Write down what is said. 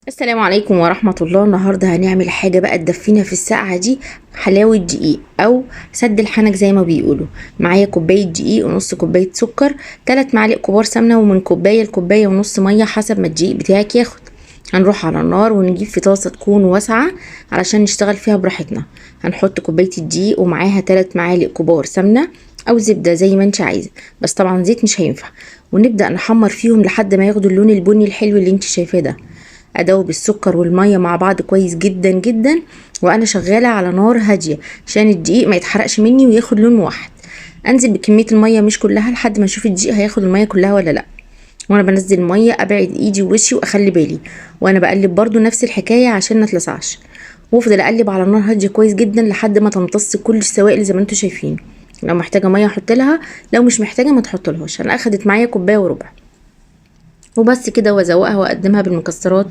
السلام عليكم ورحمة الله. النهاردة هنعمل حاجة بقى تدفينا في الساعة دي، حلاوة دقيق او سد الحنك زي ما بيقولوا. معايا كوباية دقيق ونص كوباية سكر، 3 معالق كبار سمنة، ومن كوباية لكوباية ونص مية حسب ما الدقيق بتاعك ياخد. هنروح على النار ونجيب في طاسة تكون واسعة علشان نشتغل فيها براحتنا. هنحط كوباية الدقيق ومعاها 3 معالق كبار سمنة او زبدة زي ما انت عايزة، بس طبعا زيت مش هينفع. ونبدأ نحمر فيهم لحد ما ياخدوا اللون البني الحلو اللي انت شايفاه ده. ادوب السكر والميه مع بعض كويس جدا جدا، وانا شغاله على نار هاديه عشان الدقيق ما يتحرقش مني وياخد لون واحد. انزل بكميه الميه مش كلها لحد ما اشوف الدقيق هياخد الميه كلها ولا لا. وانا بنزل الميه ابعد ايدي ووشي واخلي بالي، وانا بقلب برضو نفس الحكايه عشان ما تلسعش. وافضل اقلب على نار هاديه كويس جدا لحد ما تمتص كل السوائل زي ما انتوا شايفين. لو محتاجه ميه احط لها، لو مش محتاجه ما تحطلهاش. انا اخدت معايا كوبايه وربع وبس كده، وازوقها واقدمها بالمكسرات